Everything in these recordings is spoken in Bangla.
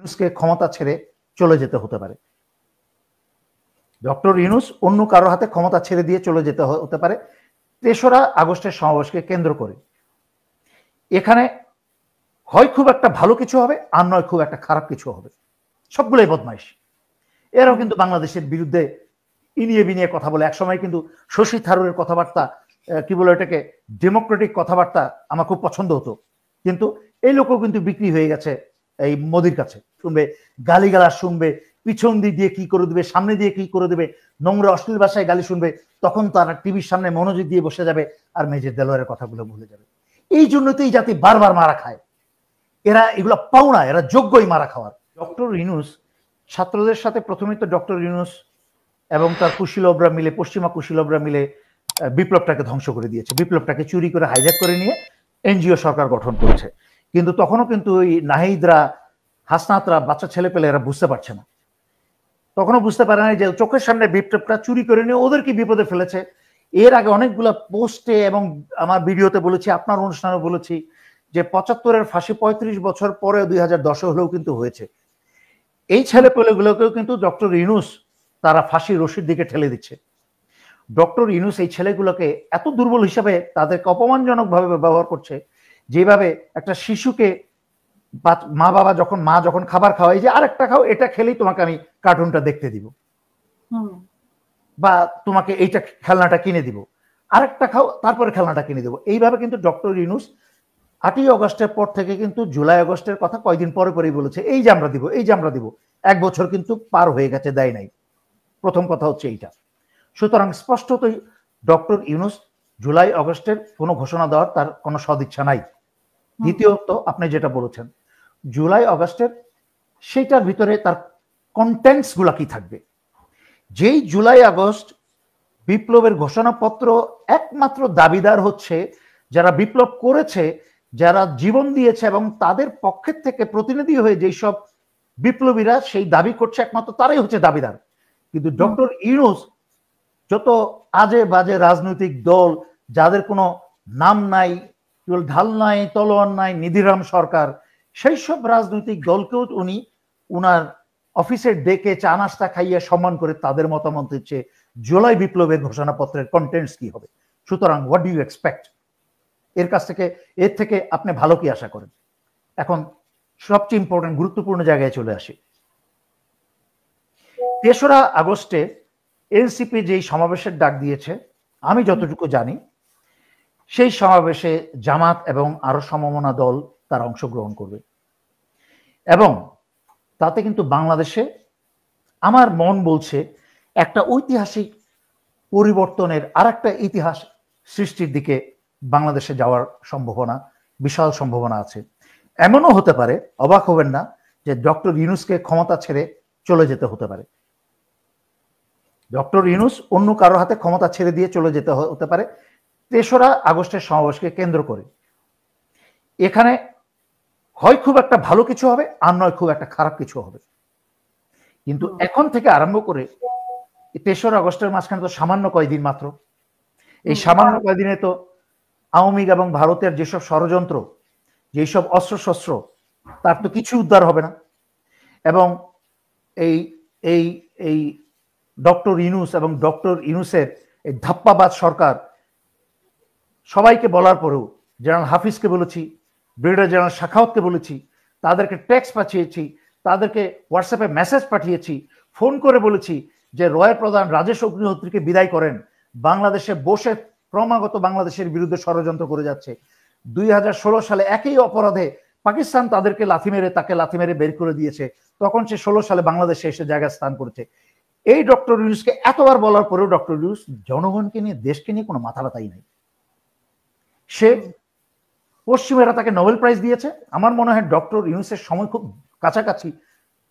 ইউনূসকে ক্ষমতা ছেড়ে চলে যেতে হতে পারে। ডক্টর ইউনূস অন্য কারোর হাতে ক্ষমতা ছেড়ে দিয়ে চলে যেতে হতে পারে ৩রা আগস্টের সমাবেশকে কেন্দ্র করে। এখানে হয় খুব একটা ভালো কিছু হবে, আর নয় খুব একটা খারাপ কিছু হবে। সবগুলোই বদমাইশ। এরাও কিন্তু বাংলাদেশের বিরুদ্ধে ইনিয়ে বিনিয়ে কথা বলে। একসময় কিন্তু শশী থারুরের কথাবার্তা, কি বলে এটাকে, ডেমোক্রেটিক কথাবার্তা আমার খুব পছন্দ হতো, কিন্তু এই লোকও কিন্তু বিক্রি হয়ে গেছে এই মোদির কাছে। শুনবে গালিগালাজ, শুনবে পিছন দিয়ে কি করে দেবে, সামনে দিয়ে কি করে দেবে, নোংরা অশ্লীল ভাষায় গালি শুনবে, তখন তারা টিভির সামনে মনোযোগ দিয়ে বসে যাবে আর মেজর দেলোয়ারের কথাগুলো ভুলে যাবে। এই জন্য তো এই জাতি বারবার মারা খায়। এরা এগুলো পাওনা, এরা যোগ্যই মারা খাওয়ার। ডক্টর ইউনূস ছাত্রদের সাথে প্রথমে তো ডক্টর ইউনূস এবং তার কুশীলবরা মিলে, পশ্চিমা কুশীলবরা মিলে বিপ্লবটাকে ধ্বংস করে দিয়েছে। বিপ্লবটাকে চুরি করে হাইজ্যাক করে নিয়ে এনজিও সরকার গঠন করেছে। কিন্তু তখনও কিন্তু ওই নাহিদরা, হাসনাতরা, বাচ্চা ছেলে পেলে এরা বুঝতে পারছে না, তখনও বুঝতে পারে না যে চোখের সামনে বিপ্লবটা চুরি করে নিয়ে ওদেরকে বিপদে ফেলেছে। এর আগে অনেকগুলো পোস্টে এবং আমার ভিডিওতে বলেছি, আপনার অনুষ্ঠানে বলেছি যে ৭৫-এর ফাঁসি ৩৫ বছর পরে ২০১০ হলেও কিন্তু হয়েছে। এই ছেলে পেলেগুলোকেও কিন্তু ডক্টর ইউনূস তারা ফাঁসির রশির দিকে ঠেলে দিচ্ছে। ডক্টর ইউনূস এই ছেলেগুলোকে এত দুর্বল হিসাবে তাদেরকে অপমানজনক ভাবে ব্যবহার করছে, যেভাবে একটা শিশুকে মা যখন খাবার খাওয়াই, যে আরেকটা খাও, এটা খেলেই তোমাকে আমি কার্টুনটা দেখতে দিব, বা তোমাকে এইটা খেলনাটা কিনে দিব, আরেকটা খাও তারপরে খেলনাটা কিনে দেবো। এইভাবে কিন্তু ডক্টর ইউনূস ৮ই অগস্টের পর থেকে কিন্তু জুলাই আগস্টের কথা কয়েকদিন পরে পরেই বলেছে, এই যে আমরা দিব, এই যে আমরা দিব। ১ বছর কিন্তু পার হয়ে গেছে, দেয় নাই। প্রথম কথা হচ্ছে এইটা। সুতরাং স্পষ্টতই ডক্টর ইউনূস জুলাই আগস্টের কোনো ঘোষণা দেওয়ার তার কোনো সদিচ্ছা নাই। দ্বিতীয়ত, আপনি যেটা বলেছেন জুলাই আগস্টের, সেইটার ভিতরে তার কন্টেন্টস গুলা কি থাকবে। যেই জুলাই আগস্ট বিপ্লবের ঘোষণাপত্র, একমাত্র দাবিদার হচ্ছে যারা বিপ্লব করেছে, যারা জীবন দিয়েছে, এবং তাদের পক্ষের থেকে প্রতিনিধি হয়ে যেই সব বিপ্লবীরা সেই দাবি করছে, একমাত্র তারাই হচ্ছে দাবিদার। কিন্তু ডক্টর ইউনূস যত আজে বাজে রাজনৈতিক দল, যাদের কোনো নাম নাই, ঢাল নাই, তলোয়ার নাই, নিধিরাম সরকার, সেই সব রাজনৈতিক দলকেও উনি উনার অফিসের ডেকে চা নাস্তা খাইয়ে সম্মান করে তাদের মতামত দিচ্ছে জুলাই বিপ্লবের ঘোষণাপত্রের কন্টেন্টস কি হবে। সুতরাং হোয়াট ডু ইউ এক্সপেক্ট এর কাছ থেকে? এর থেকে আপনি ভালো কি আশা করেন? এখন সবচেয়ে ইম্পর্টেন্ট, গুরুত্বপূর্ণ জায়গায় চলে আসি। ৩রা আগস্টে এনসিপি যেই সমাবেশের ডাক দিয়েছে, আমি যতটুকু জানি সেই সমাবেশে জামাত এবং আরো সমমনা দল তার অংশগ্রহণ করবে, এবং তাতে কিন্তু বাংলাদেশে, আমার মন বলছে, একটা ঐতিহাসিক পরিবর্তনের আর একটা ইতিহাস সৃষ্টির দিকে বাংলাদেশে যাওয়ার সম্ভাবনা, বিশাল সম্ভাবনা আছে। এমনও হতে পারে, অবাক হবেন না, যে ডক্টর ইউনূসকে ক্ষমতা ছেড়ে চলে যেতে হতে পারে। ডক্টর ইউনূস অন্য কারোর হাতে ক্ষমতা ছেড়ে দিয়ে চলে যেতে হতে পারে ৩রা আগস্টের সমাবেশকে কেন্দ্র করে। এখানে হয় খুব একটা ভালো কিছু হবে, আর নয় খুব একটা খারাপ কিছু হবে। কিন্তু এখন থেকে আরম্ভ করে ৩রা আগস্টের মাঝখানে তো সামান্য কয়েকদিন মাত্র। এই সামান্য কয়েকদিনে তো আওয়ামী লীগ এবং ভারতের যেসব ষড়যন্ত্র, যেসব অস্ত্রশস্ত্র, তার তো কিছু উদ্ধার হবে না। এবং এই এই এই ডক্টর ইউনূস এবং ডক্টর ইউনূসের এই ধাপ্পাবাজ সরকার, সবাইকে বলার পরেও, জেনারেল হাফিজকে বলেছি, ব্রিগেডিয়ার জেনারেল শাখাওয়াতকে বলেছি, তাদেরকে টেক্সট পাঠিয়েছি, তাদেরকে হোয়াটসঅ্যাপে মেসেজ পাঠিয়েছি, ফোন করে বলেছি যে রয়ের প্রধান রাজেশ অগ্নিহোত্রীকে বিদায় করেন। বাংলাদেশে বসে ক্রমাগত বাংলাদেশের বিরুদ্ধে ষড়যন্ত্র করে যাচ্ছে। ২০১৬ সালে একই অপরাধে পাকিস্তান তাদেরকে তাকে লাথি মেরে বের করে দিয়েছে। তখন সে ১৬ সালে বাংলাদেশে এসে জায়গা স্থান করেছে। এই ডক্টর ইউনূসকে এতবার বলার পরেও ডক্টর ইউনূস জনগণকে নিয়ে, দেশকে নিয়ে কোনো মাথা ব্যথাই নাই। সে, পশ্চিমেরা তাকে নোবেল প্রাইজ দিয়েছে। আমার মনে হয় ডক্টর ইউনূসের সময় খুব কাছাকাছি।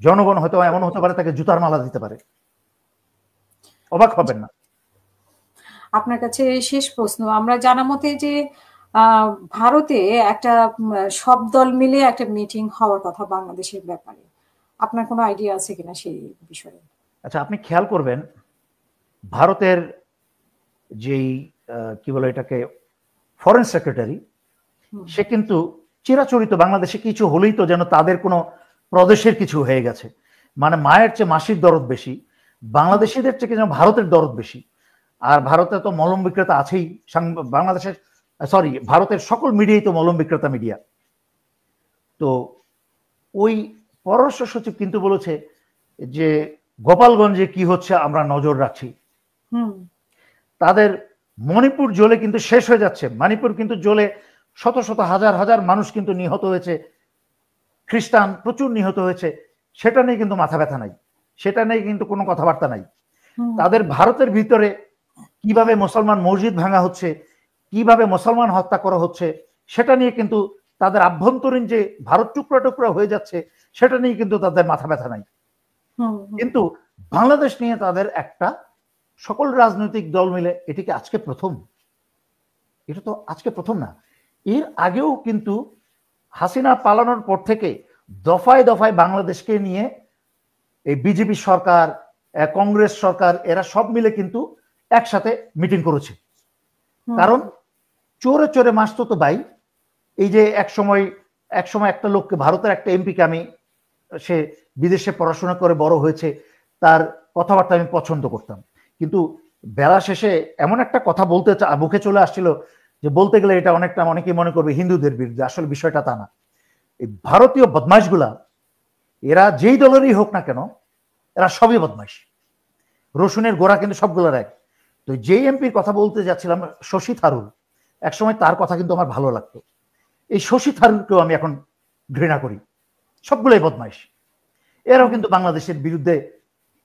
জনগণ হয়তো এমন হতে পারে তাকে জুতার মালা দিতে পারে। অবাক হবেন না। আপনার কাছে শেষ প্রশ্ন, আমরা জানা মতে যে ভারতে একটা সব দল মিলে একটা মিটিং হওয়ার কথা বাংলাদেশের ব্যাপারে, আপনার কোনো আইডিয়া আছে কিনা সেই বিষয়ে? আচ্ছা, আপনি খেয়াল করবেন ভারতের যেই কি বলে এটাকে, ফরেন সেক্রেটারি, সে কিন্তু চিরাচরিত বাংলাদেশে কিছু হলেই তো যেন তাদের কোনো প্রদেশের কিছু হয়ে গেছে, মানে মায়ের চেয়ে মাসির দরদ বেশি, বাংলাদেশিদের চেয়ে যেন ভারতের দরদ বেশি। আর ভারতে তো মলম বিক্রেতা আছেই, বাংলাদেশের সরি ভারতের সকল মিডিয়াই তো মলম বিক্রেতা মিডিয়া। তো ওই পররাষ্ট্র সচিব কিন্তু বলেছে যে গোপালগঞ্জে কি হচ্ছে আমরা নজর রাখছি। তাদের মণিপুর জ্বলে কিন্তু শেষ হয়ে যাচ্ছে, মণিপুর কিন্তু জ্বলে শত শত হাজার হাজার মানুষ কিন্তু নিহত হয়েছে, খ্রিস্টান প্রচুর নিহত হয়েছে, সেটা নিয়ে কিন্তু মাথা ব্যথা নাই, সেটা নিয়ে কিন্তু কোনো কথাবার্তা নাই। তাদের ভারতের ভিতরে কিভাবে মুসলমান মসজিদ ভাঙা হচ্ছে, কিভাবে মুসলমান হত্যা করা হচ্ছে, সেটা নিয়ে কিন্তু তাদের আভ্যন্তরীণ যে ভারত টুকরা টুকরা হয়ে যাচ্ছে সেটা নিয়ে কিন্তু তাদের মাথা ব্যথা নাই। কিন্তু বাংলাদেশ নিয়ে তাদের একটা, সকল রাজনৈতিক দল মিলে এটিকে আজকে প্রথম, এটা তো আজকে প্রথম না, এর আগেও কিন্তু হাসিনা পালানোর পর থেকে দফায় দফায় বাংলাদেশকে নিয়ে এই বিজেপি সরকার, কংগ্রেস সরকার, এরা সব মিলে কিন্তু একসাথে মিটিং করেছে। কারণ চোরে চোরে মাসতো তো ভাই, এই যে এক সময় একটা লোককে, ভারতের একটা এমপিকে আমি, সে বিদেশে পড়াশোনা করে বড় হয়েছে, তার কথাবার্তা আমি পছন্দ করতাম, কিন্তু বেলা শেষে এমন একটা কথা বলতে মুখে চলে আসছিল যে বলতে গেলে এটা অনেকটা, অনেকেই মনে করবে হিন্দুদের বিরুদ্ধে, আসলে বিষয়টা তা না। এই ভারতীয় বদমাইশগুলা, এরা যেই দলেরই হোক না কেন, এরা সবই বদমাইশ, রসুনের গোড়া কিন্তু সবগুলোর এক। তো যেই এমপির কথা বলতে যাচ্ছিলাম, শশী থারুর, একসময় তার কথা কিন্তু আমার ভালো লাগতো, এই শশী থারুরকেও আমি এখন ঘৃণা করি, সবগুলোই বদমাইশ। এরাও কিন্তু বাংলাদেশের বিরুদ্ধে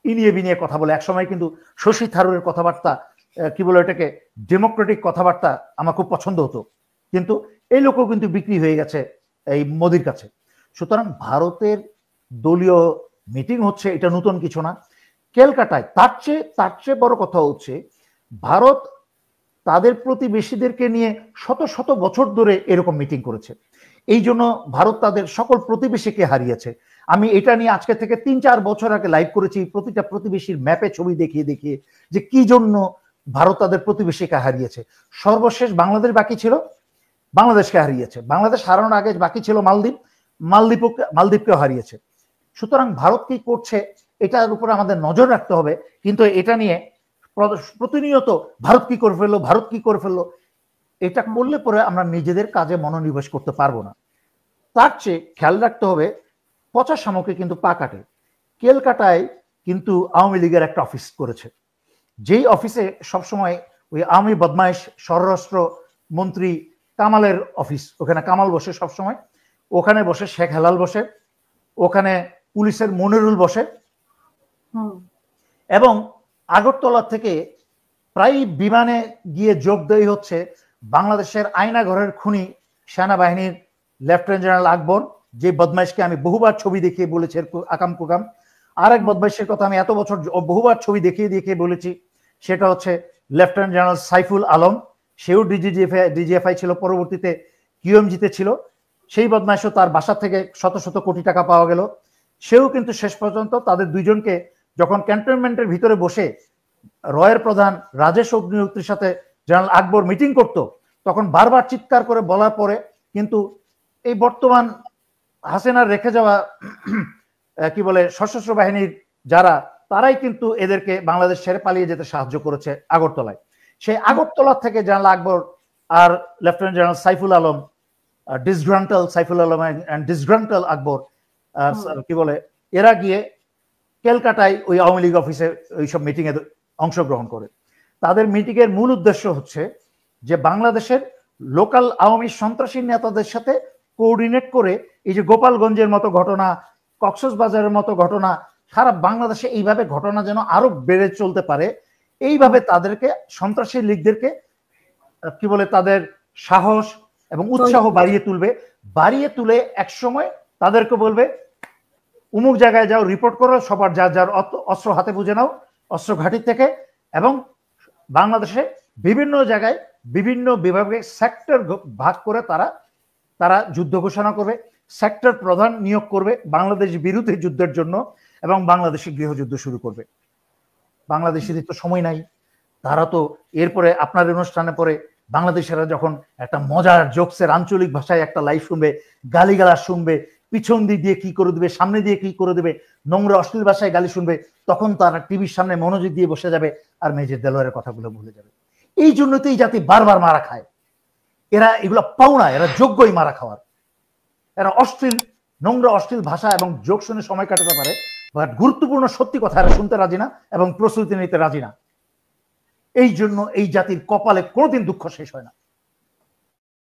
ইনিয়ে বিনিয়ে কথা বলে। একসময় কিন্তু শশী থারুরের কথাবার্তা, কি বলে এটাকে, ডেমোক্রেটিক কথাবার্তা আমার খুব পছন্দ হতো, কিন্তু এই লোকও কিন্তু বিক্রি হয়ে গেছে এই মোদির কাছে। সুতরাং ভারতের দলীয় মিটিং হচ্ছে, এটা নতুন কিছু না। ক্যালকাটায় তার চেয়ে বড় কথা হচ্ছে, ভারত তাদের প্রতিবেশীদেরকে নিয়ে শত শত বছর ধরে এরকম মিটিং করেছে। এই জন্য ভারত তাদের সকল প্রতিবেশীকে হারিয়েছে। আমি এটা নিয়ে আজকে থেকে 3-4 বছর আগে লাইভ করেছি, প্রতিটা প্রতিবেশীর ম্যাপে ছবি দেখিয়ে দেখিয়ে যে কি জন্য ভারত তাদের প্রতিবেশীকে হারিয়েছে। সর্বশেষ বাংলাদেশ বাকি ছিল, বাংলাদেশকে হারিয়েছে। বাংলাদেশ হারানোর আগে বাকি ছিল মালদ্বীপকেও হারিয়েছে। সুতরাং ভারত কি করছে এটার উপর আমাদের নজর রাখতে হবে, কিন্তু এটা নিয়ে প্রতিনিয়ত ভারত কি করে ফেললো, এটা করলে পরে আমরা নিজেদের কাজে মনোনিবেশ করতে পারবো না। তার চেয়ে খেয়াল রাখতে হবে, পচা শামুকে কিন্তু পা কাটে। ক্যালকাটায় কিন্তু আওয়ামী লীগের একটা অফিস করেছে, যেই অফিসে সবসময় ওই আওয়ামী বদমাইশ স্বরাষ্ট্র মন্ত্রী কামালের অফিস, ওখানে কামাল বসে সবসময়, ওখানে বসে শেখ হেলাল বসে, ওখানে পুলিশের মনিরুল বসে, এবং আগরতলা থেকে প্রায় বিমানে গিয়ে যোগ দেয় হচ্ছে বাংলাদেশের আয়নাঘরের খুনি সেনাবাহিনীর লেফটেন্যান্ট জেনারেল আকবর, যে বদমাইশকে আমি বহুবার ছবি দেখিয়ে বলেছি আকাম কুকাম। আর এক বদমাইশের কথা আমি এত বছর বহুবার ছবি দেখিয়ে বলেছি, সেটা হচ্ছে লেফটেন্যান্ট জেনারেল সাইফুল আলম, সেও ডিজিএফআই ছিল, পরবর্তীতে কিউএমজিতে ছিল। সেই বদমাইশও, তার বাসা থেকে শত শত কোটি টাকা পাওয়া গেল। সেও কিন্তু শেষ পর্যন্ত তাদের দুইজনকে যখন ক্যান্টনমেন্টের ভিতরে বসে রয়ের প্রধান রাজেশ অগ্নিহোত্রীর সাথে জেনারেল আকবর মিটিং করত, তখন বারবার চিৎকার করে বলার পরে কিন্তু এই বর্তমান হাসিনার রেখে যাওয়া কি বলে সশস্ত্র বাহিনীর যারা, তারাই কিন্তু এদেরকে বাংলাদেশ ছেড়ে পালিয়ে যেতে সাহায্য করেছে আগরতলায়। সেই আগরতলা থেকে জেনারেল আকবর আর lieutenant general Saiful Alam, disgruntled Saiful Alam and disgruntled Akbar, কি বলে, এরা গিয়ে ক্যালকাটায় ওই আওয়ামী লীগ অফিসে ওইসব মিটিং এ অংশগ্রহণ করে। তাদের মিটিং এর মূল উদ্দেশ্য হচ্ছে যে বাংলাদেশের লোকাল আওয়ামী সন্ত্রাসী নেতাদের সাথে কোঅর্ডিনেট করে এই যে গোপালগঞ্জের মতো ঘটনা, কক্সবাজারের মতো ঘটনা, সারা বাংলাদেশে এইভাবে ঘটনা যেন আরো বেড়ে চলতে পারে, এইভাবে তাদেরকে, সন্ত্রাসী লীগদেরকে কি বলে, তাদের সাহস এবং উৎসাহ বাড়িয়ে তুলে এক সময় তাদেরকে বলবে উমুক জায়গায় যাও, রিপোর্ট করো, সবার যার যার অস্ত্র হাতে বুঝে নাও অস্ত্র ঘাঁটি থেকে, এবং বাংলাদেশে বিভিন্ন জায়গায় বিভিন্ন বিভাগে সেক্টর ভাগ করে তারা যুদ্ধ ঘোষণা করবে, সেক্টর প্রধান নিয়োগ করবে বাংলাদেশ বিরুদ্ধে যুদ্ধের জন্য, এবং বাংলাদেশে গৃহযুদ্ধ শুরু করবে। বাংলাদেশের তো সময় নাই, তারা তো এরপরে আপনার অনুষ্ঠানে পরে বাংলাদেশেরা যখন একটা মজার জোকসের আঞ্চলিক ভাষায় একটা লাইভ শুনবে, গালিগালাজ শুনবে, পিছন দিক দিয়ে কি করে দেবে, সামনে দিয়ে কি করে দেবে, নোংরা অশ্লীল ভাষায় গালি শুনবে, তখন তারা টিভির সামনে মনোযোগ দিয়ে বসে যাবে আর মেজর দেলোয়ারের কথাগুলো ভুলে যাবে। এই জন্য তো এই জাতি বারবার মারা খায়। এরা এগুলো পাওনা, এরা যোগ্যই মারা খাওয়ার। এরা অশ্লীল, নোংরা অশ্লীল ভাষা এবং যোগ শুনে সময় কাটাতে পারে, বাট গুরুত্বপূর্ণ সত্যি কথা এরা শুনতে রাজি না এবং প্রস্তুতি নিতে রাজি না। এই জন্য এই জাতির কপালে কোনোদিন দুঃখ শেষ হয় না।